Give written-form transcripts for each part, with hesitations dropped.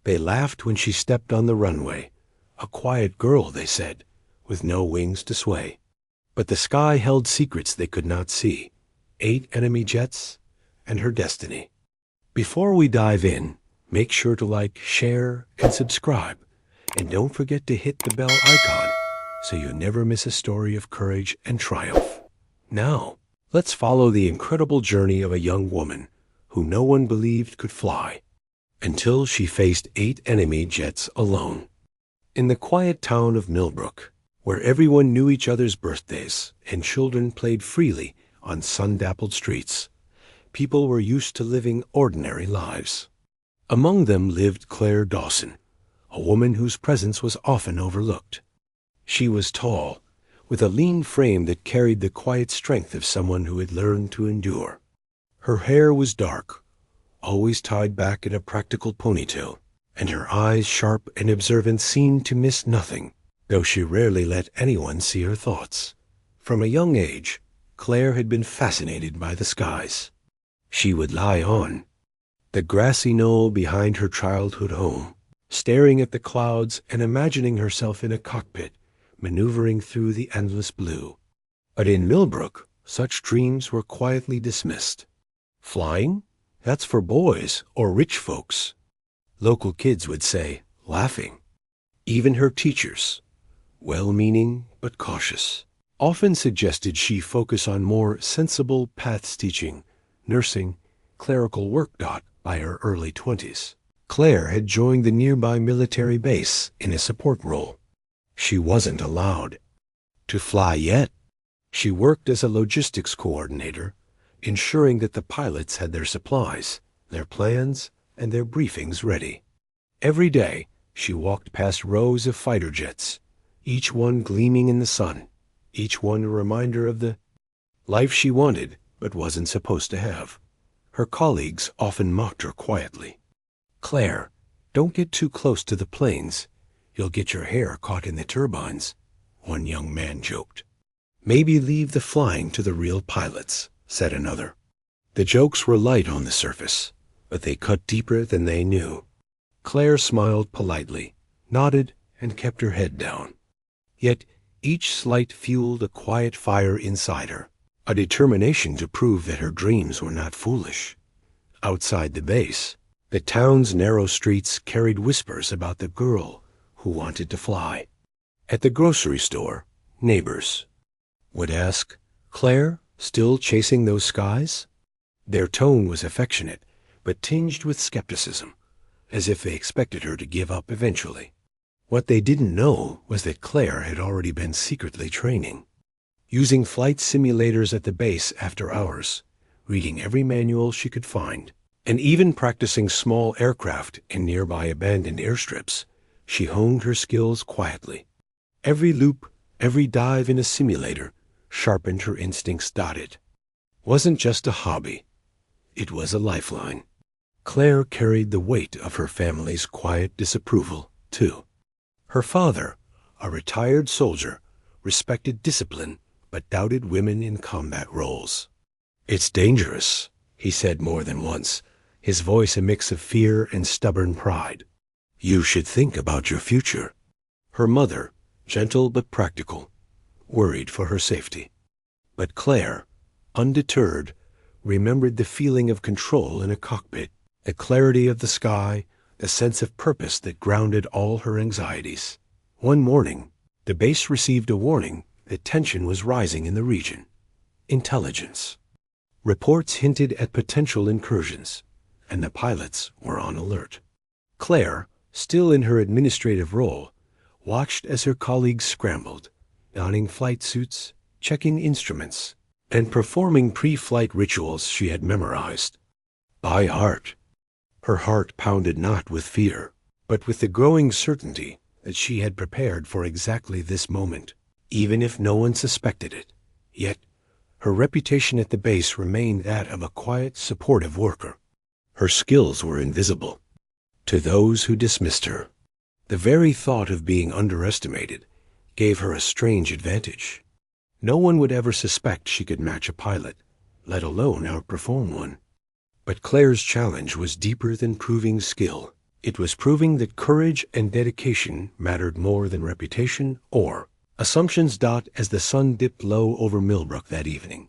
They laughed when she stepped on the runway. A quiet girl, they said, with no wings to sway. But the sky held secrets they could not see. 8 enemy jets and her destiny. Before we dive in, make sure to like, share, and subscribe. And don't forget to hit the bell icon so you never miss a story of courage and triumph. Now, let's follow the incredible journey of a young woman who no one believed could fly, until she faced 8 enemy jets alone. In the quiet town of Millbrook, where everyone knew each other's birthdays and children played freely on sun-dappled streets, people were used to living ordinary lives. Among them lived Claire Dawson, a woman whose presence was often overlooked. She was tall, with a lean frame that carried the quiet strength of someone who had learned to endure. Her hair was dark, always tied back in a practical ponytail, and her eyes, sharp and observant, seemed to miss nothing, though she rarely let anyone see her thoughts. From a young age, Claire had been fascinated by the skies. She would lie on the grassy knoll behind her childhood home, staring at the clouds and imagining herself in a cockpit, maneuvering through the endless blue. But in Millbrook, such dreams were quietly dismissed. Flying? That's for boys or rich folks, local kids would say, laughing. Even her teachers, well-meaning but cautious, often suggested she focus on more sensible paths: teaching, nursing, clerical work. By her early 20s, Claire had joined the nearby military base in a support role. She wasn't allowed to fly yet. She worked as a logistics coordinator, ensuring that the pilots had their supplies, their plans, and their briefings ready. Every day, she walked past rows of fighter jets, each one gleaming in the sun, each one a reminder of the life she wanted but wasn't supposed to have. Her colleagues often mocked her quietly. "Claire, don't get too close to the planes. You'll get your hair caught in the turbines," one young man joked. "Maybe leave the flying to the real pilots," said another. The jokes were light on the surface, but they cut deeper than they knew. Claire smiled politely, nodded, and kept her head down. Yet each slight fueled a quiet fire inside her, a determination to prove that her dreams were not foolish. Outside the base, the town's narrow streets carried whispers about the girl who wanted to fly. At the grocery store, neighbors would ask, "Claire, still chasing those skies?" Their tone was affectionate, but tinged with skepticism, as if they expected her to give up eventually. What they didn't know was that Claire had already been secretly training, using flight simulators at the base after hours, reading every manual she could find, and even practicing small aircraft in nearby abandoned airstrips. She honed her skills quietly. Every loop, every dive in a simulator sharpened her instincts. It wasn't just a hobby. It was a lifeline. Claire carried the weight of her family's quiet disapproval, too. Her father, a retired soldier, respected discipline but doubted women in combat roles. "It's dangerous," he said more than once, his voice a mix of fear and stubborn pride. "You should think about your future." Her mother, gentle but practical, worried for her safety. But Claire, undeterred, remembered the feeling of control in a cockpit, the clarity of the sky, the sense of purpose that grounded all her anxieties. One morning, the base received a warning that tension was rising in the region. Intelligence. Reports hinted at potential incursions, and the pilots were on alert. Claire, still in her administrative role, watched as her colleagues scrambled, donning flight suits, checking instruments, and performing pre-flight rituals she had memorized by heart. Her heart pounded not with fear, but with the growing certainty that she had prepared for exactly this moment, even if no one suspected it. Yet, her reputation at the base remained that of a quiet, supportive worker. Her skills were invisible to those who dismissed her. The very thought of being underestimated gave her a strange advantage. No one would ever suspect she could match a pilot, let alone outperform one. But Claire's challenge was deeper than proving skill. It was proving that courage and dedication mattered more than reputation or assumptions. As the sun dipped low over Millbrook that evening,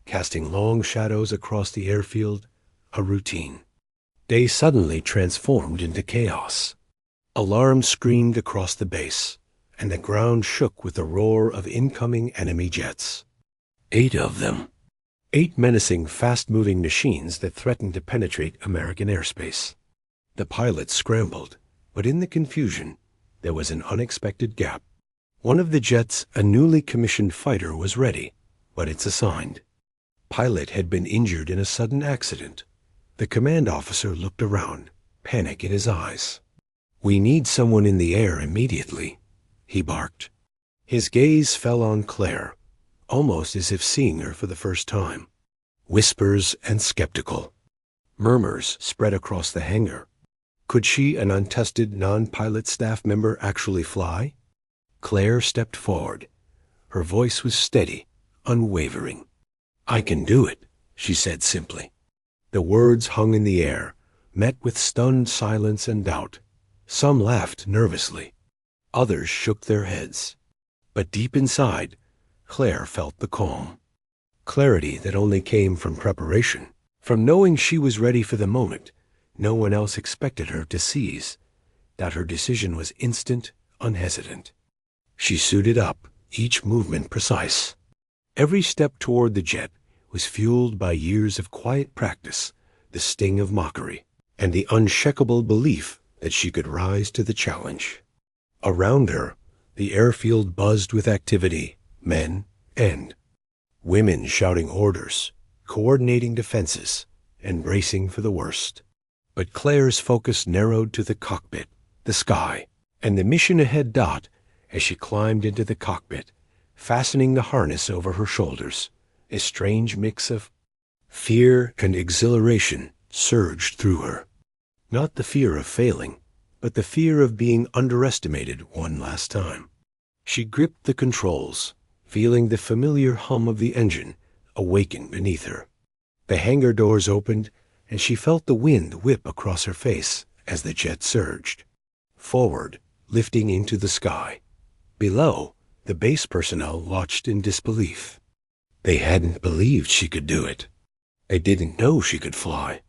casting long shadows across the airfield, a routine day suddenly transformed into chaos. Alarms screamed across the base, and the ground shook with the roar of incoming enemy jets. 8 of them. 8 menacing, fast-moving machines that threatened to penetrate American airspace. The pilots scrambled, but in the confusion, there was an unexpected gap. One of the jets, a newly commissioned fighter, was ready, but its assigned pilot had been injured in a sudden accident. The command officer looked around, panic in his eyes. "We need someone in the air immediately," he barked. His gaze fell on Claire, almost as if seeing her for the first time. Whispers and skeptical murmurs spread across the hangar. Could she, an untested, non-pilot staff member, actually fly? Claire stepped forward. Her voice was steady, unwavering. "I can do it," she said simply. The words hung in the air, met with stunned silence and doubt. Some laughed nervously. Others shook their heads. But deep inside, Claire felt the calm. Clarity that only came from preparation, from knowing she was ready for the moment no one else expected her to seize, that her decision was instant, unhesitant. She suited up, each movement precise. Every step toward the jet was fueled by years of quiet practice, the sting of mockery, and the unshakable belief that she could rise to the challenge. Around her, the airfield buzzed with activity, men and women shouting orders, coordinating defenses, and bracing for the worst. But Claire's focus narrowed to the cockpit, the sky, and the mission ahead. As she climbed into the cockpit, fastening the harness over her shoulders, a strange mix of fear and exhilaration surged through her. Not the fear of failing, but the fear of being underestimated one last time. She gripped the controls, feeling the familiar hum of the engine awaken beneath her. The hangar doors opened, and she felt the wind whip across her face as the jet surged forward, lifting into the sky. Below, the base personnel watched in disbelief. They hadn't believed she could do it. They didn't know she could fly.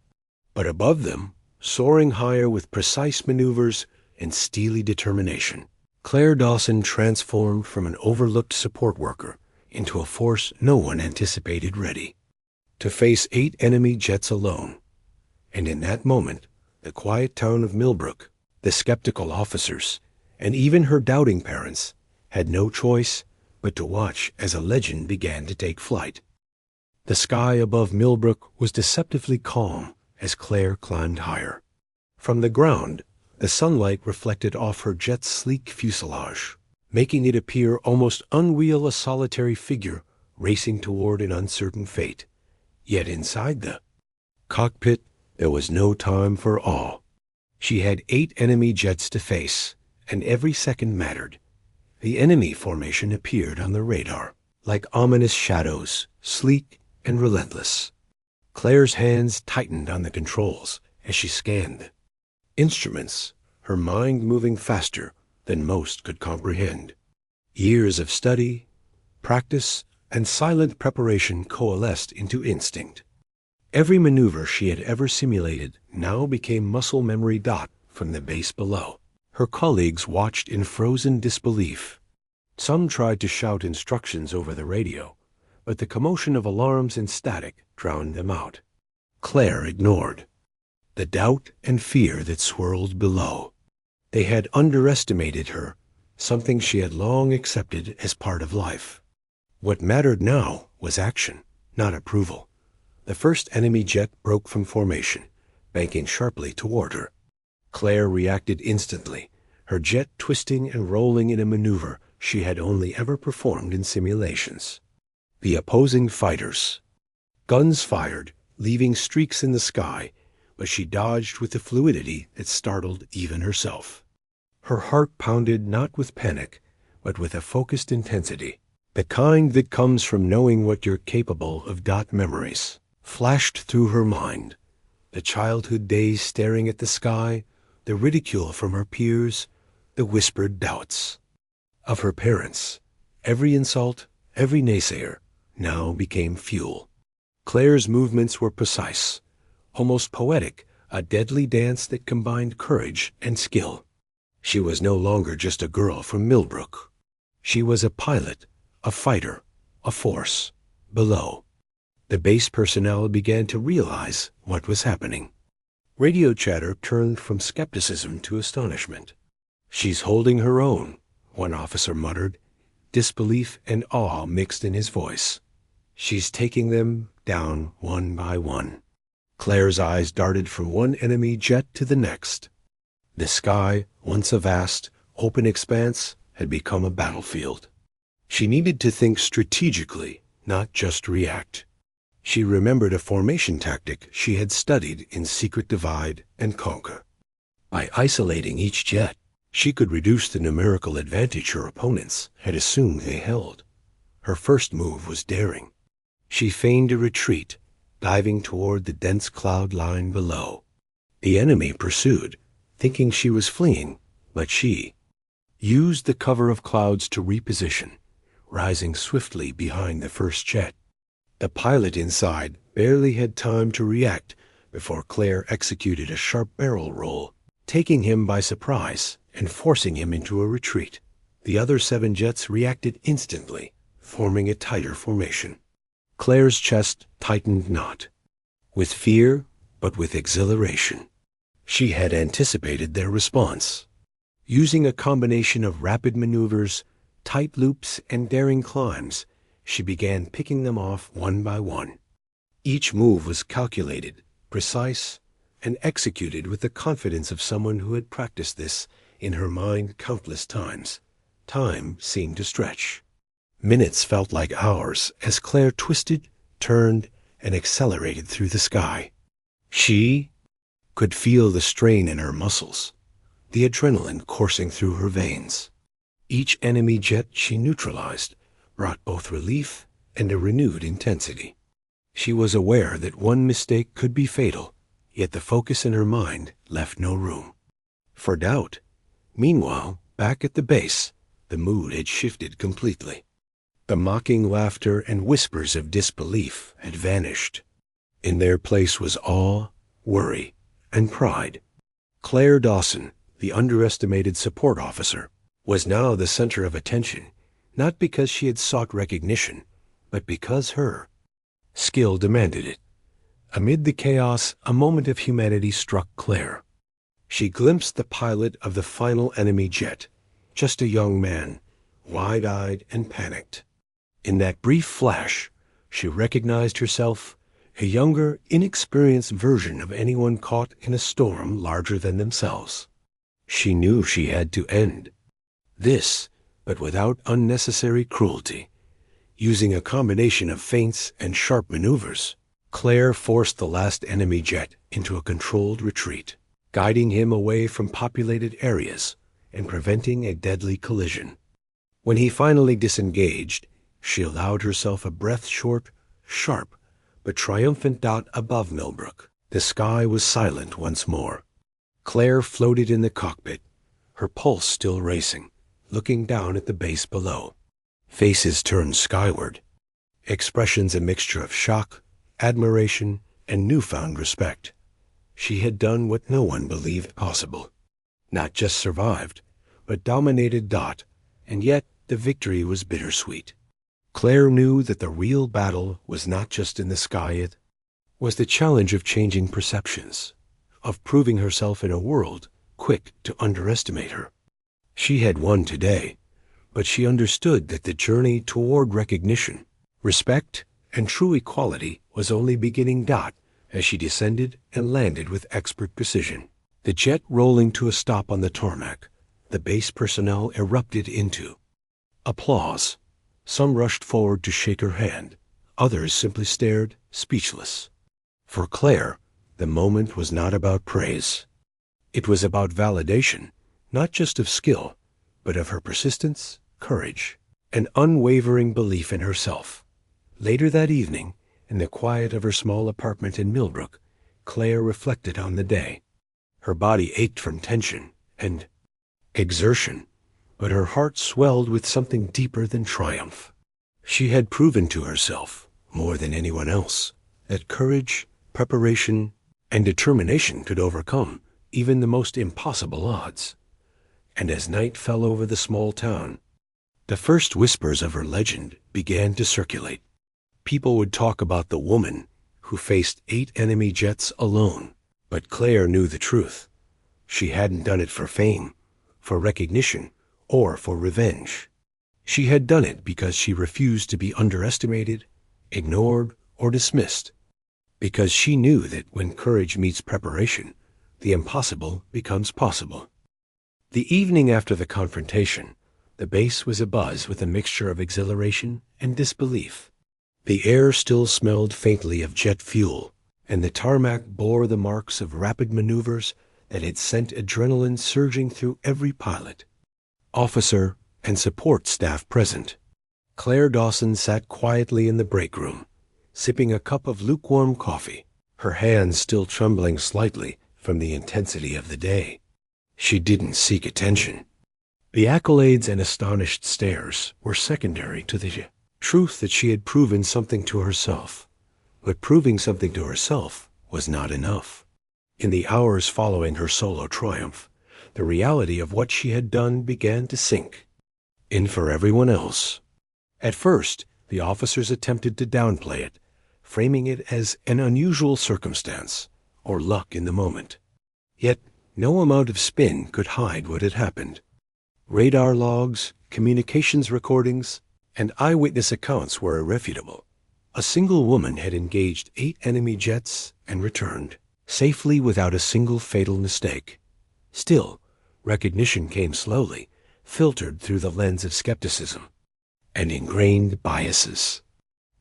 But above them, soaring higher with precise maneuvers and steely determination, Claire Dawson transformed from an overlooked support worker into a force no one anticipated ready to face 8 enemy jets alone. And in that moment, the quiet town of Millbrook, the skeptical officers, and even her doubting parents had no choice but to watch as a legend began to take flight. The sky above Millbrook was deceptively calm as Claire climbed higher. From the ground, the sunlight reflected off her jet's sleek fuselage, making it appear almost unreal, a solitary figure racing toward an uncertain fate. Yet inside the cockpit, there was no time for awe. She had 8 enemy jets to face, and every second mattered. The enemy formation appeared on the radar, like ominous shadows, sleek and relentless. Claire's hands tightened on the controls as she scanned instruments, her mind moving faster than most could comprehend. Years of study, practice, and silent preparation coalesced into instinct. Every maneuver she had ever simulated now became muscle memory. From the base below, her colleagues watched in frozen disbelief. Some tried to shout instructions over the radio, but the commotion of alarms and static drowned them out. Claire ignored the doubt and fear that swirled below. They had underestimated her, something she had long accepted as part of life. What mattered now was action, not approval. The first enemy jet broke from formation, banking sharply toward her. Claire reacted instantly, her jet twisting and rolling in a maneuver she had only ever performed in simulations. The opposing fighters. Guns fired, leaving streaks in the sky, but she dodged with the fluidity that startled even herself. Her heart pounded not with panic, but with a focused intensity, the kind that comes from knowing what you're capable of. Memories flashed through her mind. The childhood days staring at the sky, the ridicule from her peers, the whispered doubts. Of her parents, every insult, every naysayer, now became fuel. Claire's movements were precise, almost poetic, a deadly dance that combined courage and skill. She was no longer just a girl from Millbrook. She was a pilot, a fighter, a force, below. The base personnel began to realize what was happening. Radio chatter turned from skepticism to astonishment. "She's holding her own," one officer muttered, disbelief and awe mixed in his voice. "She's taking them down one by one." Claire's eyes darted from one enemy jet to the next. The sky, once a vast, open expanse, had become a battlefield. She needed to think strategically, not just react. She remembered a formation tactic she had studied in Secret Divide and Conquer. By isolating each jet, she could reduce the numerical advantage her opponents had assumed they held. Her first move was daring. She feigned a retreat, diving toward the dense cloud line below. The enemy pursued, thinking she was fleeing, but she used the cover of clouds to reposition, rising swiftly behind the first jet. The pilot inside barely had time to react before Claire executed a sharp barrel roll, taking him by surprise and forcing him into a retreat. The other 7 jets reacted instantly, forming a tighter formation. Claire's chest tightened not, with fear, but with exhilaration. She had anticipated their response. Using a combination of rapid maneuvers, tight loops, and daring climbs, she began picking them off one by one. Each move was calculated, precise, and executed with the confidence of someone who had practiced this in her mind countless times. Time seemed to stretch. Minutes felt like hours as Claire twisted, turned, and accelerated through the sky. She could feel the strain in her muscles, the adrenaline coursing through her veins. Each enemy jet she neutralized brought both relief and a renewed intensity. She was aware that one mistake could be fatal, yet the focus in her mind left no room for doubt. Meanwhile, back at the base, the mood had shifted completely. The mocking laughter and whispers of disbelief had vanished. In their place was awe, worry, and pride. Claire Dawson, the underestimated support officer, was now the center of attention, not because she had sought recognition, but because her skill demanded it. Amid the chaos, a moment of humanity struck Claire. She glimpsed the pilot of the final enemy jet, just a young man, wide-eyed and panicked. In that brief flash, she recognized herself, a younger, inexperienced version of anyone caught in a storm larger than themselves. She knew she had to end this, but without unnecessary cruelty. Using a combination of feints and sharp maneuvers, Claire forced the last enemy jet into a controlled retreat, guiding him away from populated areas and preventing a deadly collision. When he finally disengaged, she allowed herself a breath-short, sharp, but triumphant dot above Millbrook. The sky was silent once more. Claire floated in the cockpit, her pulse still racing, looking down at the base below. Faces turned skyward, expressions a mixture of shock, admiration, and newfound respect. She had done what no one believed possible. Not just survived, but dominated Dot, and yet the victory was bittersweet. Claire knew that the real battle was not just in the sky, it was the challenge of changing perceptions, of proving herself in a world quick to underestimate her. She had won today, but she understood that the journey toward recognition, respect, and true equality was only beginning. Dot as she descended and landed with expert precision. The jet rolling to a stop on the tarmac, the base personnel erupted into applause. Some rushed forward to shake her hand. Others simply stared, speechless. For Claire, the moment was not about praise. It was about validation, not just of skill, but of her persistence, courage, and unwavering belief in herself. Later that evening, in the quiet of her small apartment in Millbrook, Claire reflected on the day. Her body ached from tension and exertion, but her heart swelled with something deeper than triumph. She had proven to herself, more than anyone else, that courage, preparation, and determination could overcome even the most impossible odds. And as night fell over the small town, the first whispers of her legend began to circulate. People would talk about the woman who faced 8 enemy jets alone, but Claire knew the truth. She hadn't done it for fame, for recognition, or for revenge. She had done it because she refused to be underestimated, ignored, or dismissed, because she knew that when courage meets preparation, the impossible becomes possible. The evening after the confrontation, the base was abuzz with a mixture of exhilaration and disbelief. The air still smelled faintly of jet fuel, and the tarmac bore the marks of rapid maneuvers that had sent adrenaline surging through every pilot, officer, and support staff present. Claire Dawson sat quietly in the break room, sipping a cup of lukewarm coffee, her hands still trembling slightly from the intensity of the day. She didn't seek attention. The accolades and astonished stares were secondary to the truth that she had proven something to herself. But proving something to herself was not enough. In the hours following her solo triumph, the reality of what she had done began to sink in for everyone else. At first, the officers attempted to downplay it, framing it as an unusual circumstance or luck in the moment. Yet, no amount of spin could hide what had happened. Radar logs, communications recordings, and eyewitness accounts were irrefutable. A single woman had engaged 8 enemy jets and returned, safely without a single fatal mistake. Still, recognition came slowly, filtered through the lens of skepticism and ingrained biases.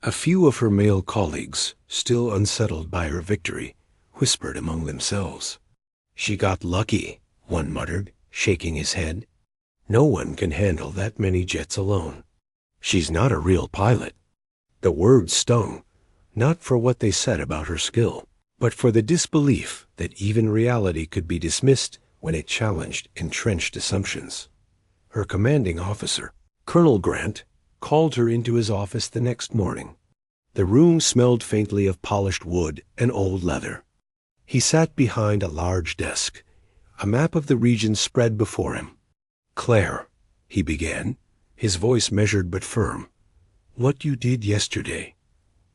A few of her male colleagues, still unsettled by her victory, whispered among themselves. "She got lucky," one muttered, shaking his head. "No one can handle that many jets alone. She's not a real pilot." The words stung, not for what they said about her skill, but for the disbelief that even reality could be dismissed when it challenged entrenched assumptions. Her commanding officer, Colonel Grant, called her into his office the next morning. The room smelled faintly of polished wood and old leather. He sat behind a large desk, a map of the region spread before him. "Claire," he began, his voice measured but firm, "what you did yesterday,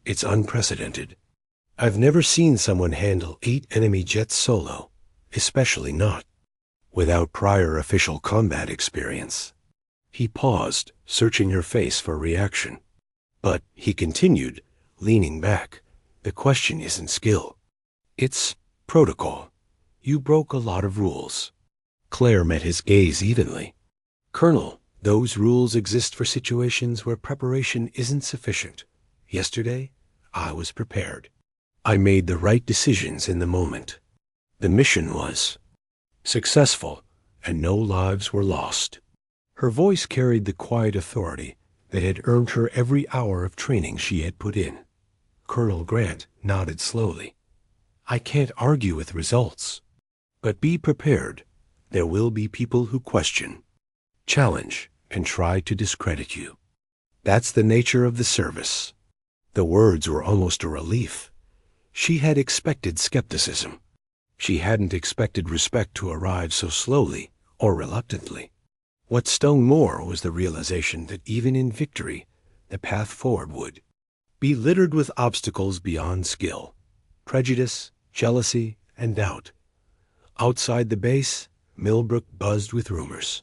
it's unprecedented. I've never seen someone handle 8 enemy jets solo, especially not without prior official combat experience." He paused, searching her face for reaction. But he continued, leaning back, "The question isn't skill. It's protocol. You broke a lot of rules." Claire met his gaze evenly. "Colonel, those rules exist for situations where preparation isn't sufficient. Yesterday, I was prepared. I made the right decisions in the moment. The mission was successful, and no lives were lost." Her voice carried the quiet authority that had earned her every hour of training she had put in. Colonel Grant nodded slowly. "I can't argue with results. But be prepared. There will be people who question, challenge, and try to discredit you. That's the nature of the service." The words were almost a relief. She had expected skepticism. She hadn't expected respect to arrive so slowly or reluctantly. What stung more was the realization that even in victory, the path forward would be littered with obstacles beyond skill, prejudice, jealousy, and doubt. Outside the base, Millbrook buzzed with rumors.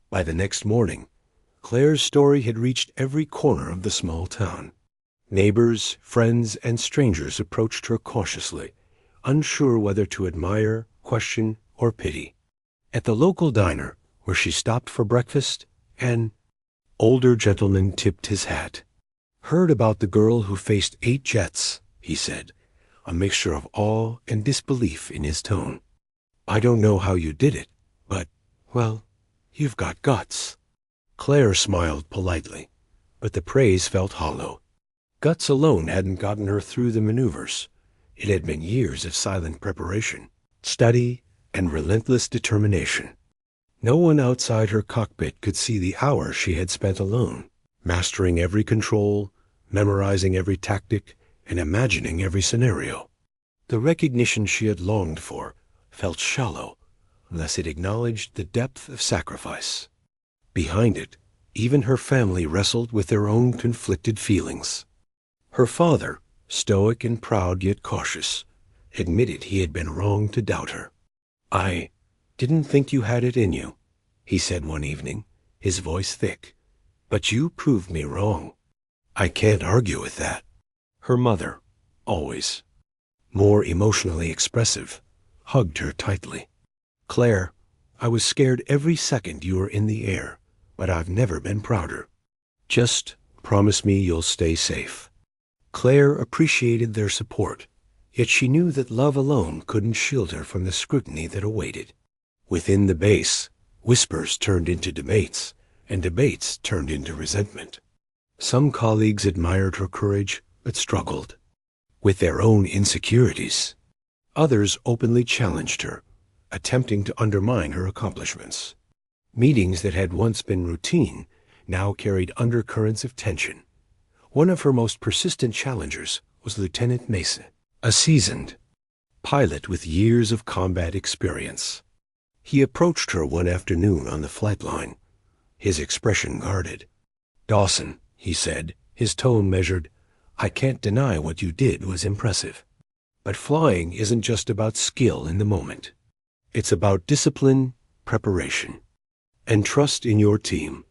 By the next morning, Claire's story had reached every corner of the small town. Neighbors, friends, and strangers approached her cautiously, unsure whether to admire, question, or pity. At the local diner, where she stopped for breakfast, an older gentleman tipped his hat. "Heard about the girl who faced 8 jets," he said, a mixture of awe and disbelief in his tone. "I don't know how you did it, but, well, you've got guts." Claire smiled politely, but the praise felt hollow. Guts alone hadn't gotten her through the maneuvers. It had been years of silent preparation, study, and relentless determination. No one outside her cockpit could see the hours she had spent alone, mastering every control, memorizing every tactic, and imagining every scenario. The recognition she had longed for felt shallow unless it acknowledged the depth of sacrifice. Behind it, even her family wrestled with their own conflicted feelings. Her father, stoic and proud yet cautious, admitted he had been wrong to doubt her. "I didn't think you had it in you," he said one evening, his voice thick. "But you proved me wrong." "I can't argue with that." Her mother, always more emotionally expressive, hugged her tightly. "Claire, I was scared every second you were in the air, but I've never been prouder. Just promise me you'll stay safe." Claire appreciated their support, yet she knew that love alone couldn't shield her from the scrutiny that awaited. Within the base, whispers turned into debates, and debates turned into resentment. Some colleagues admired her courage, but struggled with their own insecurities. Others openly challenged her, attempting to undermine her accomplishments. Meetings that had once been routine now carried undercurrents of tension. One of her most persistent challengers was Lieutenant Mason, a seasoned pilot with years of combat experience. He approached her one afternoon on the flight line, his expression guarded. "Dawson," he said, his tone measured, "I can't deny what you did was impressive. But flying isn't just about skill in the moment. It's about discipline, preparation, and trust in your team.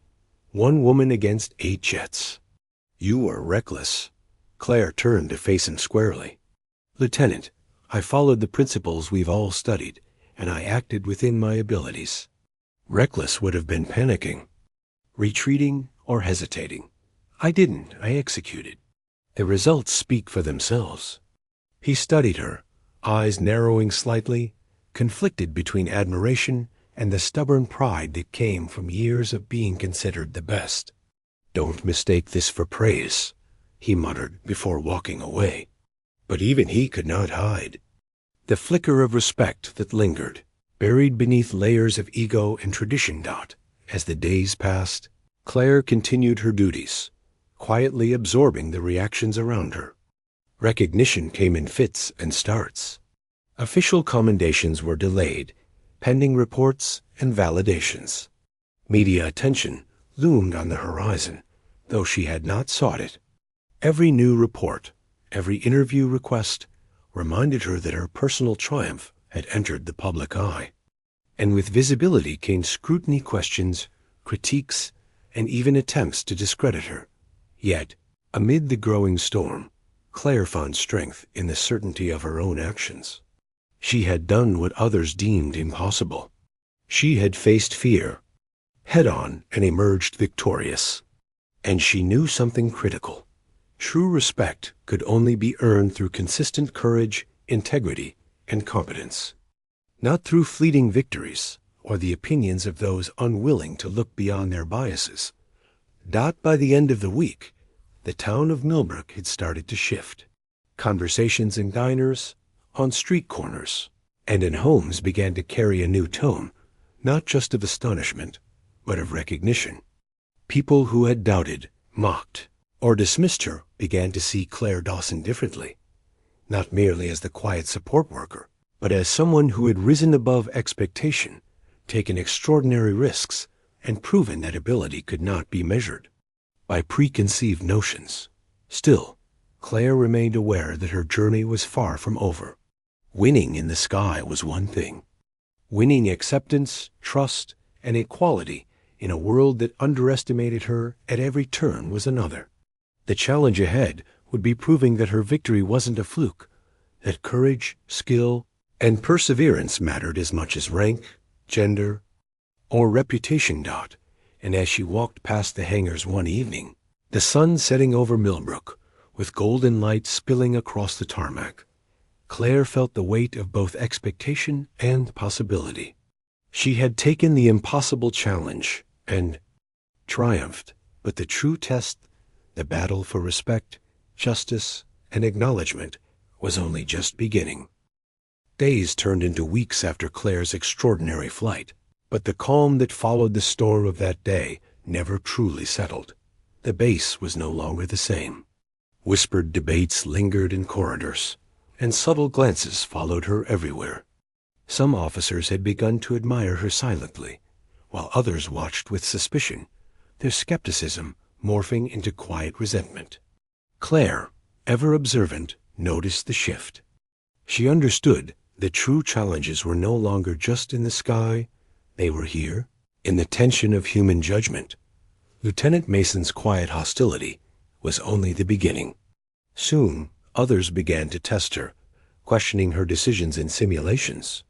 One woman against 8 jets. You were reckless." Claire turned to face him squarely. "Lieutenant, I followed the principles we've all studied, and I acted within my abilities. Reckless would have been panicking, retreating, or hesitating. I didn't. I executed. The results speak for themselves." He studied her, eyes narrowing slightly, conflicted between admiration and the stubborn pride that came from years of being considered the best. "Don't mistake this for praise," he muttered before walking away. But even he could not hide the flicker of respect that lingered, buried beneath layers of ego and tradition. As the days passed, Claire continued her duties, quietly absorbing the reactions around her. Recognition came in fits and starts. Official commendations were delayed, pending reports and validations. Media attention loomed on the horizon, though she had not sought it. Every new report, every interview request, reminded her that her personal triumph had entered the public eye. And with visibility came scrutiny, questions, critiques, and even attempts to discredit her. Yet, amid the growing storm, Claire found strength in the certainty of her own actions. She had done what others deemed impossible. She had faced fear head-on and emerged victorious. And she knew something critical. True respect could only be earned through consistent courage, integrity, and competence, not through fleeting victories or the opinions of those unwilling to look beyond their biases. By the end of the week, the town of Millbrook had started to shift. Conversations in diners, on street corners, and in homes began to carry a new tone, not just of astonishment, but of recognition. People who had doubted, mocked, or dismissed her began to see Claire Dawson differently, not merely as the quiet support worker, but as someone who had risen above expectation, taken extraordinary risks, and proven that ability could not be measured by preconceived notions. Still, Claire remained aware that her journey was far from over. Winning in the sky was one thing. Winning acceptance, trust, and equality in a world that underestimated her at every turn was another. The challenge ahead would be proving that her victory wasn't a fluke, that courage, skill, and perseverance mattered as much as rank, gender, or reputation. And as she walked past the hangars one evening, the sun setting over Millbrook, with golden light spilling across the tarmac, Claire felt the weight of both expectation and possibility. She had taken the impossible challenge and triumphed, but the true test, the battle for respect, justice, and acknowledgement, was only just beginning. Days turned into weeks after Claire's extraordinary flight, but the calm that followed the storm of that day never truly settled. The base was no longer the same. Whispered debates lingered in corridors, and subtle glances followed her everywhere. Some officers had begun to admire her silently, while others watched with suspicion, their skepticism morphing into quiet resentment. Claire, ever observant, noticed the shift. She understood that true challenges were no longer just in the sky, they were here, in the tension of human judgment. Lieutenant Mason's quiet hostility was only the beginning. Soon, others began to test her, questioning her decisions in simulations,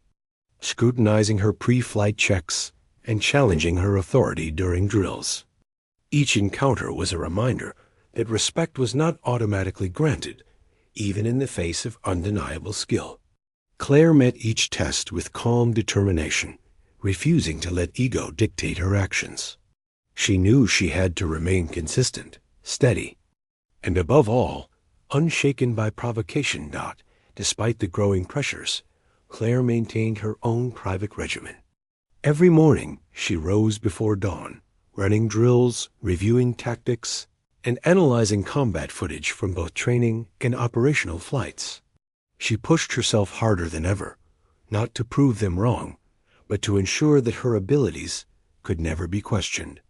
scrutinizing her pre-flight checks, and challenging her authority during drills. Each encounter was a reminder that respect was not automatically granted, even in the face of undeniable skill. Claire met each test with calm determination, refusing to let ego dictate her actions. She knew she had to remain consistent, steady, and above all, unshaken by provocation. Despite the growing pressures, Claire maintained her own private regimen. Every morning, she rose before dawn, running drills, reviewing tactics, and analyzing combat footage from both training and operational flights. She pushed herself harder than ever, not to prove them wrong, but to ensure that her abilities could never be questioned.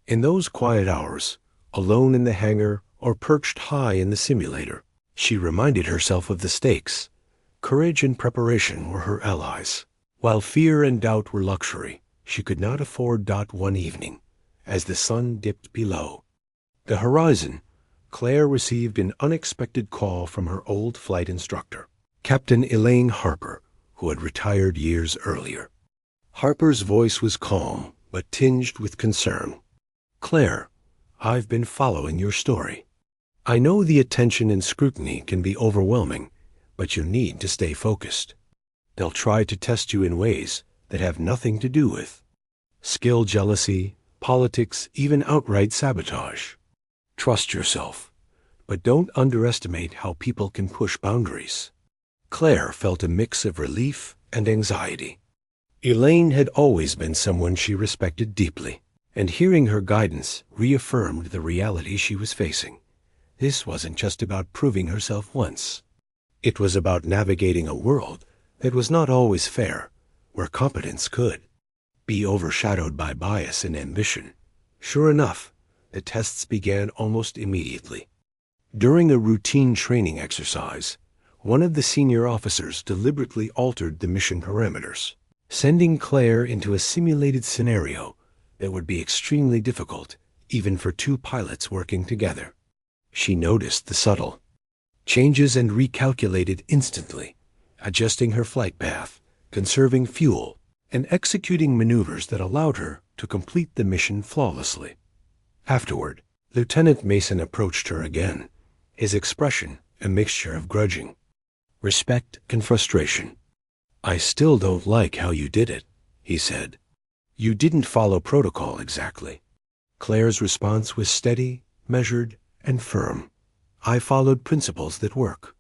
In those quiet hours, alone in the hangar or perched high in the simulator, she reminded herself of the stakes. Courage and preparation were her allies, while fear and doubt were luxury. She could not afford. One evening, as the sun dipped below the horizon, Claire received an unexpected call from her old flight instructor, Captain Elaine Harper, who had retired years earlier. Harper's voice was calm, but tinged with concern. "Claire, I've been following your story. I know the attention and scrutiny can be overwhelming, but you need to stay focused. They'll try to test you in ways that have nothing to do with skill, jealousy, politics, even outright sabotage. Trust yourself, but don't underestimate how people can push boundaries." Claire felt a mix of relief and anxiety. Elaine had always been someone she respected deeply, and hearing her guidance reaffirmed the reality she was facing. This wasn't just about proving herself once. It was about navigating a world that was not always fair, where competence could be overshadowed by bias and ambition. Sure enough, the tests began almost immediately. During a routine training exercise, one of the senior officers deliberately altered the mission parameters, sending Claire into a simulated scenario that would be extremely difficult, even for two pilots working together. She noticed the subtle changes and recalculated instantly, adjusting her flight path, conserving fuel, and executing maneuvers that allowed her to complete the mission flawlessly. Afterward, Lieutenant Mason approached her again, his expression a mixture of grudging respect and frustration. "I still don't like how you did it," he said. "You didn't follow protocol exactly." Claire's response was steady, measured, and firm. "I followed principles that work.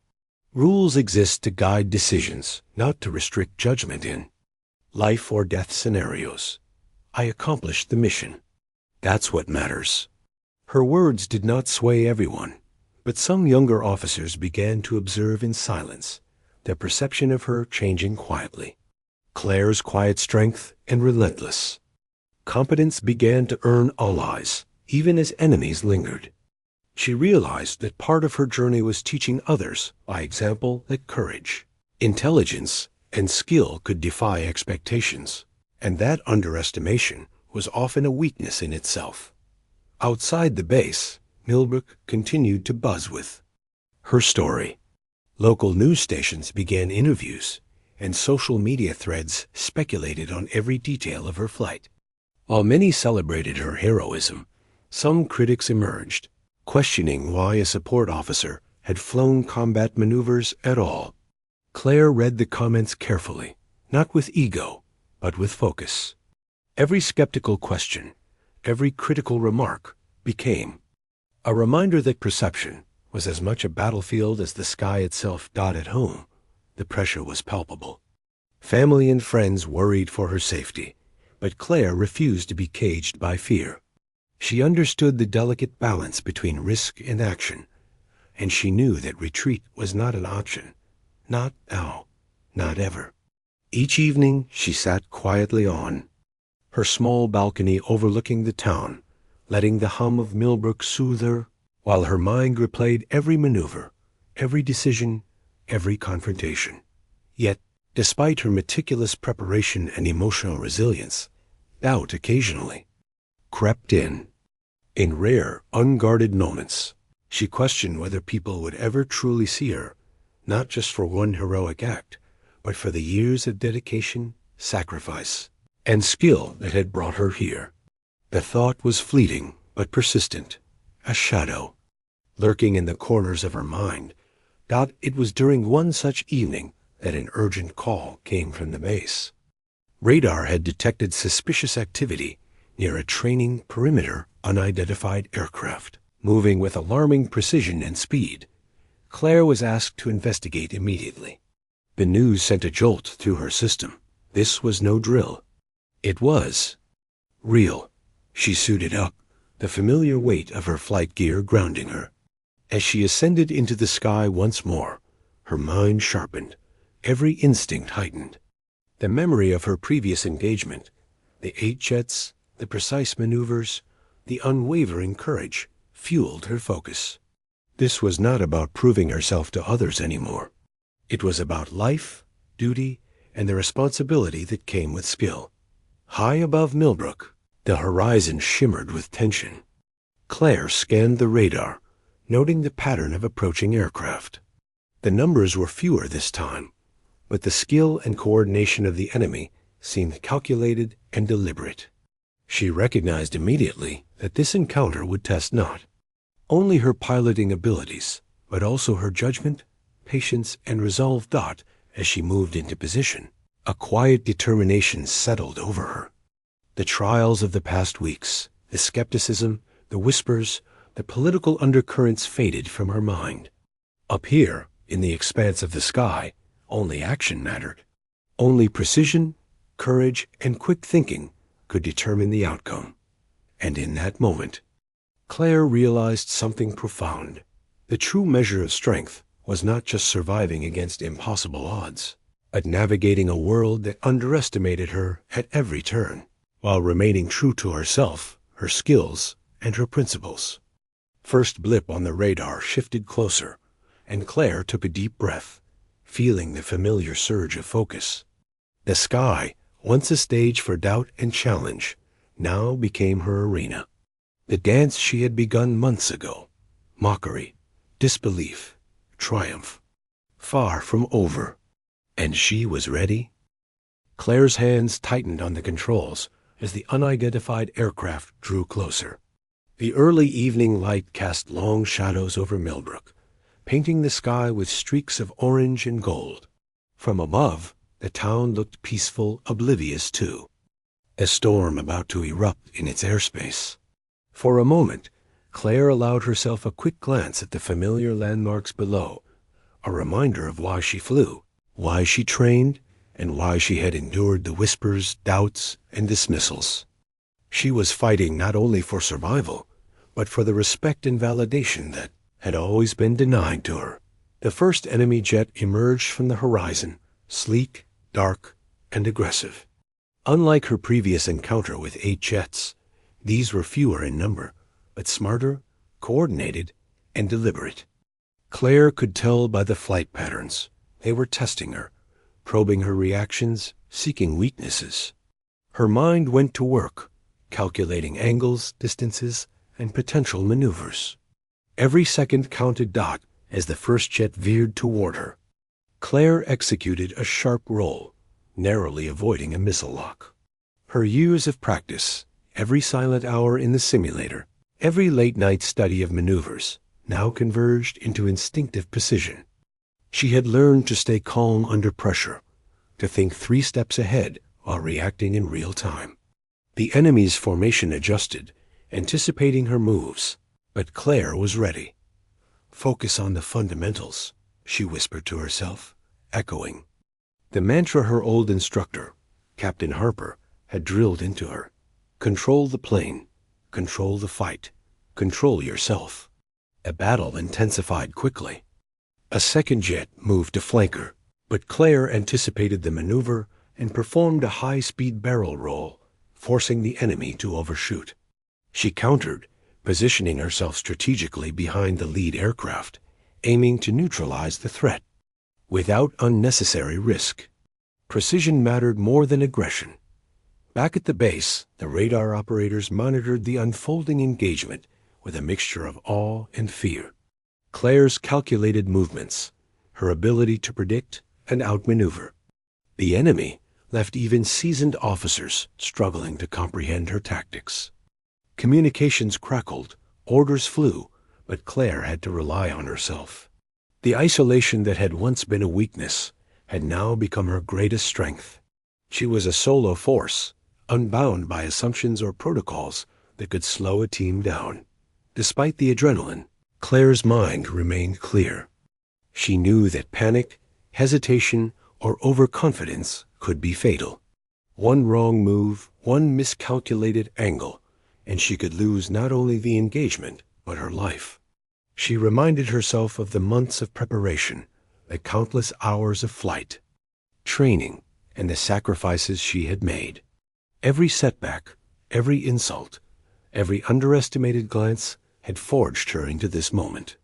Rules exist to guide decisions, not to restrict judgment in life or death scenarios. I accomplished the mission. That's what matters." Her words did not sway everyone, but some younger officers began to observe in silence, their perception of her changing quietly. Claire's quiet strength and relentless competence began to earn allies, even as enemies lingered. She realized that part of her journey was teaching others, by example, that courage, intelligence, and skill could defy expectations, and that underestimation was often a weakness in itself. Outside the base, Millbrook continued to buzz with her story. Local news stations began interviews, and social media threads speculated on every detail of her flight. While many celebrated her heroism, some critics emerged, questioning why a support officer had flown combat maneuvers at all. Claire read the comments carefully, not with ego, but with focus. Every skeptical question, every critical remark became a reminder that perception was as much a battlefield as the sky itself. At home, The pressure was palpable. Family and friends worried for her safety, but Claire refused to be caged by fear. She understood the delicate balance between risk and action, and she knew that retreat was not an option. Not now, not ever. Each evening she sat quietly on, her small balcony overlooking the town, letting the hum of Millbrook soothe her, while her mind replayed every maneuver, every decision, every confrontation. Yet, despite her meticulous preparation and emotional resilience, doubt occasionally crept in. In rare, unguarded moments, she questioned whether people would ever truly see her, not just for one heroic act, but for the years of dedication, sacrifice, and skill that had brought her here. The thought was fleeting but persistent, a shadow, lurking in the corners of her mind. It was during one such evening that an urgent call came from the base. Radar had detected suspicious activity near a training perimeter unidentified aircraft, moving with alarming precision and speed. Claire was asked to investigate immediately. The news sent a jolt through her system. This was no drill. It was real. She suited up, the familiar weight of her flight gear grounding her. As she ascended into the sky once more, her mind sharpened, every instinct heightened. The memory of her previous engagement, the 8 jets, the precise maneuvers, the unwavering courage, fueled her focus. This was not about proving herself to others anymore. It was about life, duty, and the responsibility that came with skill. High above Millbrook, the horizon shimmered with tension. Claire scanned the radar, noting the pattern of approaching aircraft. The numbers were fewer this time, but the skill and coordination of the enemy seemed calculated and deliberate. She recognized immediately that this encounter would test not only her piloting abilities, but also her judgment, patience, and resolve. As she moved into position, a quiet determination settled over her. The trials of the past weeks, the skepticism, the whispers, the political undercurrents faded from her mind. Up here, in the expanse of the sky, only action mattered. Only precision, courage, and quick thinking could determine the outcome. And in that moment, Claire realized something profound. The true measure of strength was not just surviving against impossible odds, but navigating a world that underestimated her at every turn, while remaining true to herself, her skills, and her principles. First blip on the radar shifted closer, and Claire took a deep breath, feeling the familiar surge of focus. The sky, once a stage for doubt and challenge, now became her arena. The dance she had begun months ago, mockery, disbelief, triumph, far from over. And she was ready. Claire's hands tightened on the controls as the unidentified aircraft drew closer. The early evening light cast long shadows over Millbrook, painting the sky with streaks of orange and gold. From above, the town looked peaceful, oblivious too, a storm about to erupt in its airspace. For a moment, Claire allowed herself a quick glance at the familiar landmarks below, a reminder of why she flew, why she trained, and why she had endured the whispers, doubts, and dismissals. She was fighting not only for survival, but for the respect and validation that had always been denied to her. The first enemy jet emerged from the horizon, sleek, dark, and aggressive. Unlike her previous encounter with 8 jets, these were fewer in number, but smarter, coordinated, and deliberate. Claire could tell by the flight patterns. They were testing her, probing her reactions, seeking weaknesses. Her mind went to work, calculating angles, distances, and potential maneuvers. Every second counted. As the first jet veered toward her, Claire executed a sharp roll, narrowly avoiding a missile lock. Her years of practice, every silent hour in the simulator, every late-night study of maneuvers, now converged into instinctive precision. She had learned to stay calm under pressure, to think 3 steps ahead while reacting in real time. The enemy's formation adjusted, anticipating her moves, but Claire was ready. Focus on the fundamentals, she whispered to herself, echoing. The mantra her old instructor, Captain Harper, had drilled into her. Control the plane. Control the fight. Control yourself. A battle intensified quickly. A second jet moved to flank her, but Claire anticipated the maneuver and performed a high-speed barrel roll, forcing the enemy to overshoot. She countered, positioning herself strategically behind the lead aircraft, aiming to neutralize the threat, without unnecessary risk. Precision mattered more than aggression. Back at the base, the radar operators monitored the unfolding engagement with a mixture of awe and fear. Claire's calculated movements, her ability to predict and outmaneuver. The enemy left even seasoned officers struggling to comprehend her tactics. Communications crackled, orders flew, but Claire had to rely on herself. The isolation that had once been a weakness had now become her greatest strength. She was a solo force, unbound by assumptions or protocols that could slow a team down. Despite the adrenaline, Claire's mind remained clear. She knew that panic, hesitation, or overconfidence could be fatal. One wrong move, one miscalculated angle, and she could lose not only the engagement, but her life. She reminded herself of the months of preparation, the countless hours of flight, training, and the sacrifices she had made. Every setback, every insult, every underestimated glance had forged her into this moment.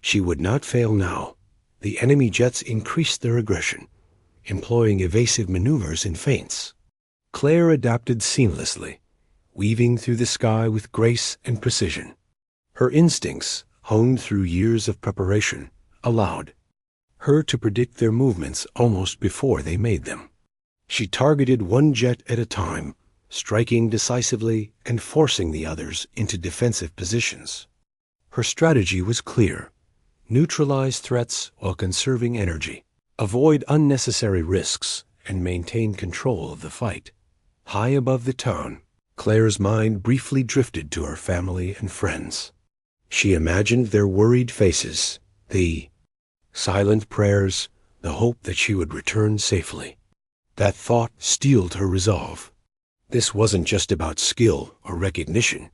She would not fail now. The enemy jets increased their aggression, employing evasive maneuvers and feints. Claire adapted seamlessly, weaving through the sky with grace and precision. Her instincts, honed through years of preparation, allowed her to predict their movements almost before they made them. She targeted one jet at a time, striking decisively and forcing the others into defensive positions. Her strategy was clear: neutralize threats while conserving energy, avoid unnecessary risks, and maintain control of the fight. High above the town, Claire's mind briefly drifted to her family and friends. She imagined their worried faces, the silent prayers, the hope that she would return safely. That thought steeled her resolve. This wasn't just about skill or recognition.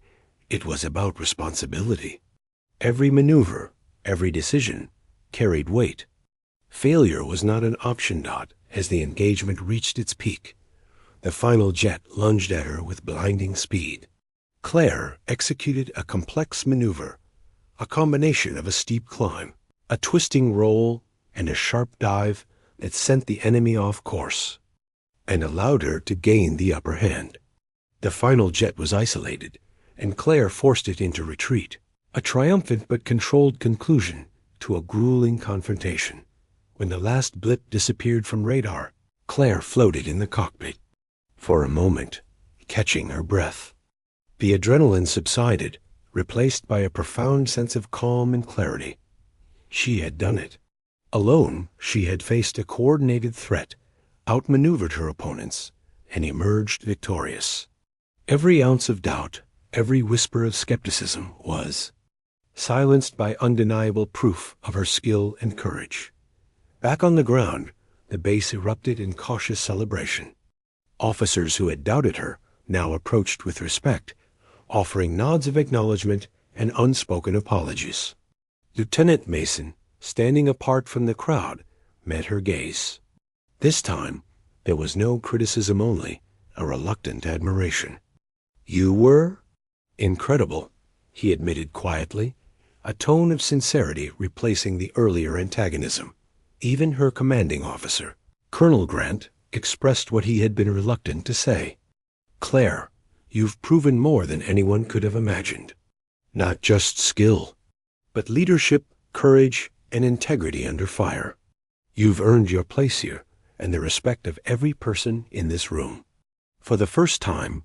It was about responsibility. Every maneuver, every decision, carried weight. Failure was not an option. As the engagement reached its peak, the final jet lunged at her with blinding speed. Claire executed a complex maneuver, a combination of a steep climb, a twisting roll, and a sharp dive that sent the enemy off course and allowed her to gain the upper hand. The final jet was isolated, and Claire forced it into retreat, a triumphant but controlled conclusion to a grueling confrontation. When the last blip disappeared from radar, Claire floated in the cockpit, for a moment, catching her breath. The adrenaline subsided, replaced by a profound sense of calm and clarity. She had done it. Alone, she had faced a coordinated threat, outmaneuvered her opponents, and emerged victorious. Every ounce of doubt, every whisper of skepticism was silenced by undeniable proof of her skill and courage. Back on the ground, the base erupted in cautious celebration. Officers who had doubted her now approached with respect, offering nods of acknowledgement and unspoken apologies. Lieutenant Mason, standing apart from the crowd, met her gaze. This time, there was no criticism, only a reluctant admiration. "You were?" "Incredible," he admitted quietly, a tone of sincerity replacing the earlier antagonism. Even her commanding officer, Colonel Grant, expressed what he had been reluctant to say. "Claire, you've proven more than anyone could have imagined. Not just skill, but leadership, courage, and integrity under fire. You've earned your place here and the respect of every person in this room." For the first time,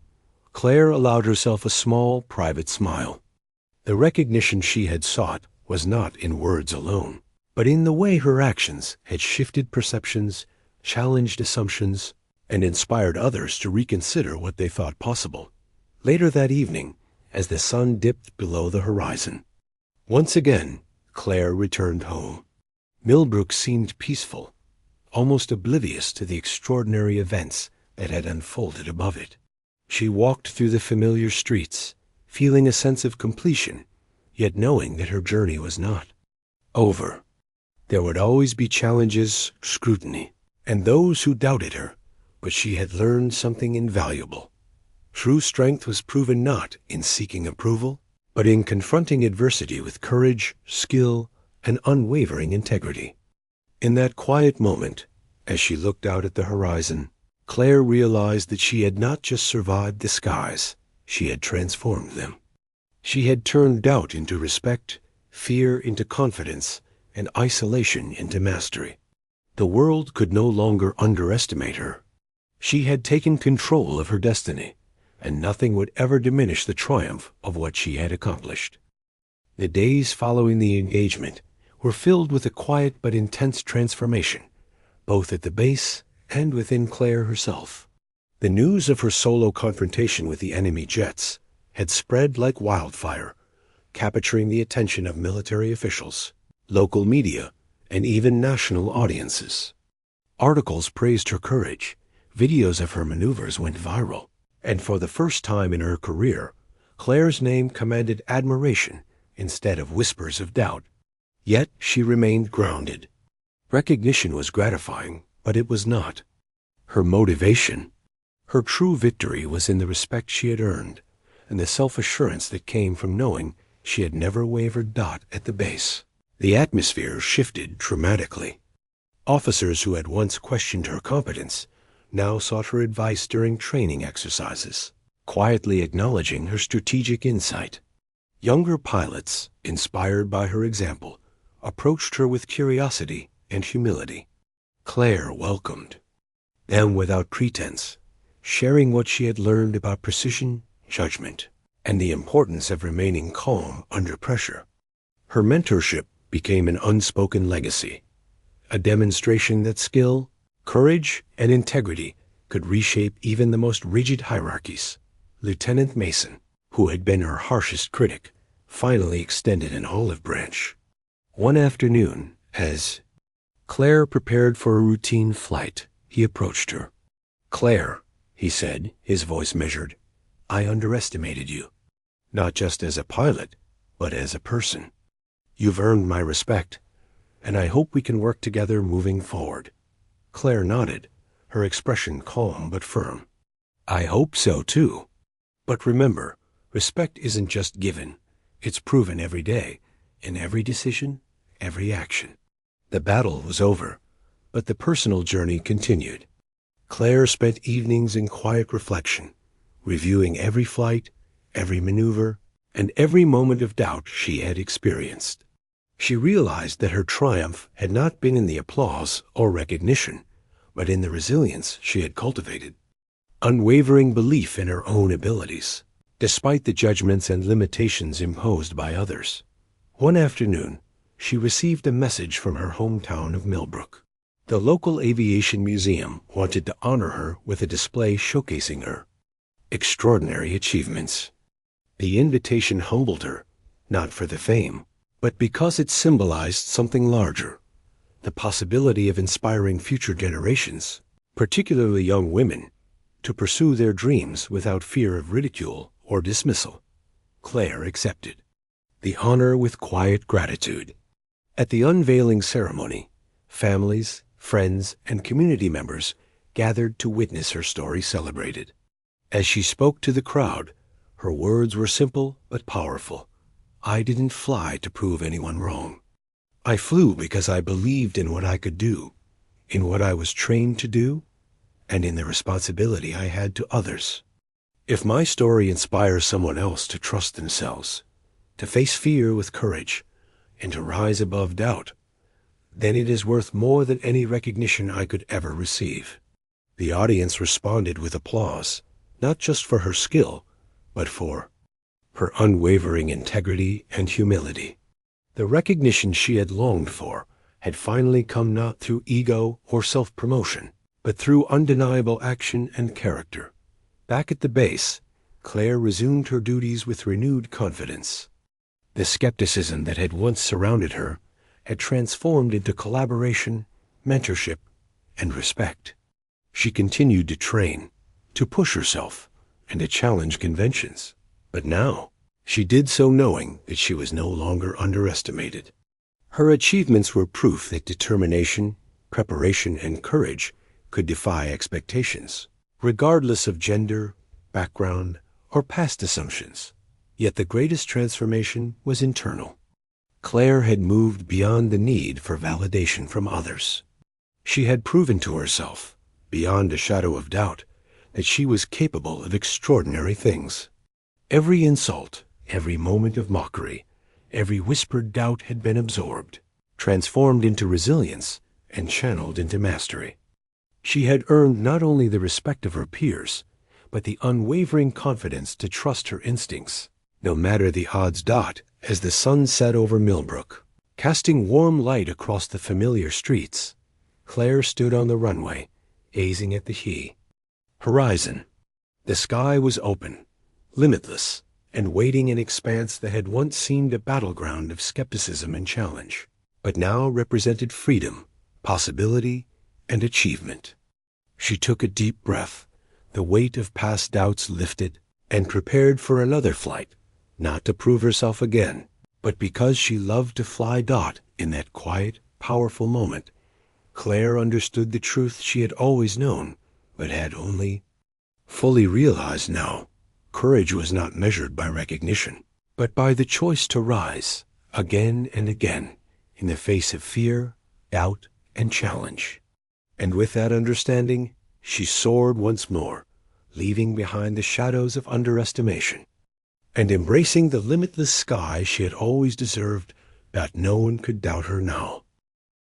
Claire allowed herself a small, private smile. The recognition she had sought was not in words alone, but in the way her actions had shifted perceptions, challenged assumptions, and inspired others to reconsider what they thought possible. Later that evening, as the sun dipped below the horizon, once again Claire returned home. Millbrook seemed peaceful, almost oblivious to the extraordinary events that had unfolded above it. She walked through the familiar streets, feeling a sense of completion, yet knowing that her journey was not over. There would always be challenges, scrutiny, and those who doubted her, but she had learned something invaluable. True strength was proven not in seeking approval, but in confronting adversity with courage, skill, and unwavering integrity. In that quiet moment, as she looked out at the horizon, Claire realized that she had not just survived the skies, she had transformed them. She had turned doubt into respect, fear into confidence, and isolation into mastery. The world could no longer underestimate her. She had taken control of her destiny, and nothing would ever diminish the triumph of what she had accomplished. The days following the engagement were filled with a quiet but intense transformation, both at the base and within Claire herself. The news of her solo confrontation with the enemy jets had spread like wildfire, capturing the attention of military officials, local media, and even national audiences. Articles praised her courage, videos of her maneuvers went viral, and for the first time in her career, Claire's name commanded admiration instead of whispers of doubt. Yet she remained grounded. Recognition was gratifying, but it was not her motivation. Her true victory was in the respect she had earned, and the self-assurance that came from knowing she had never wavered at the base. The atmosphere shifted dramatically. Officers who had once questioned her competence now sought her advice during training exercises, quietly acknowledging her strategic insight. Younger pilots, inspired by her example, approached her with curiosity and humility. Claire welcomed them without pretense, sharing what she had learned about precision, judgment, and the importance of remaining calm under pressure. Her mentorship became an unspoken legacy, a demonstration that skill, courage, and integrity could reshape even the most rigid hierarchies. Lieutenant Mason, who had been her harshest critic, finally extended an olive branch. One afternoon, as Claire prepared for a routine flight, he approached her. "Claire," he said, his voice measured, "I underestimated you, not just as a pilot, but as a person. You've earned my respect, and I hope we can work together moving forward." Claire nodded, her expression calm but firm. "I hope so, too. But remember, respect isn't just given. It's proven every day, in every decision, every action." The battle was over, but the personal journey continued. Claire spent evenings in quiet reflection, reviewing every flight, every maneuver, and every moment of doubt she had experienced. She realized that her triumph had not been in the applause or recognition, but in the resilience she had cultivated, unwavering belief in her own abilities, despite the judgments and limitations imposed by others. One afternoon, she received a message from her hometown of Millbrook. The local aviation museum wanted to honor her with a display showcasing her extraordinary achievements. The invitation humbled her, not for the fame, but because it symbolized something larger, the possibility of inspiring future generations, particularly young women, to pursue their dreams without fear of ridicule or dismissal. Claire accepted the honor with quiet gratitude. At the unveiling ceremony, families, friends, and community members gathered to witness her story celebrated. As she spoke to the crowd, her words were simple but powerful. "I didn't fly to prove anyone wrong. I flew because I believed in what I could do, in what I was trained to do, and in the responsibility I had to others. If my story inspires someone else to trust themselves, to face fear with courage, and to rise above doubt, then it is worth more than any recognition I could ever receive." The audience responded with applause, not just for her skill, but for her unwavering integrity and humility. The recognition she had longed for had finally come not through ego or self-promotion, but through undeniable action and character. Back at the base, Claire resumed her duties with renewed confidence. The skepticism that had once surrounded her had transformed into collaboration, mentorship, and respect. She continued to train, to push herself, and to challenge conventions. But now, she did so knowing that she was no longer underestimated. Her achievements were proof that determination, preparation, and courage could defy expectations, regardless of gender, background, or past assumptions. Yet the greatest transformation was internal. Claire had moved beyond the need for validation from others. She had proven to herself, beyond a shadow of doubt, that she was capable of extraordinary things. Every insult, every moment of mockery, every whispered doubt had been absorbed, transformed into resilience, and channeled into mastery. She had earned not only the respect of her peers, but the unwavering confidence to trust her instincts, no matter the odds. As the sun set over Millbrook, casting warm light across the familiar streets, Claire stood on the runway, gazing at the horizon. The sky was open, limitless, and waiting an expanse that had once seemed a battleground of skepticism and challenge, but now represented freedom, possibility, and achievement. She took a deep breath, the weight of past doubts lifted, and prepared for another flight, not to prove herself again, but because she loved to fly. In that quiet, powerful moment, Claire understood the truth she had always known, but had only fully realized now. Courage was not measured by recognition, but by the choice to rise, again and again, in the face of fear, doubt, and challenge. And with that understanding, she soared once more, leaving behind the shadows of underestimation, and embracing the limitless sky she had always deserved. That no one could doubt her now.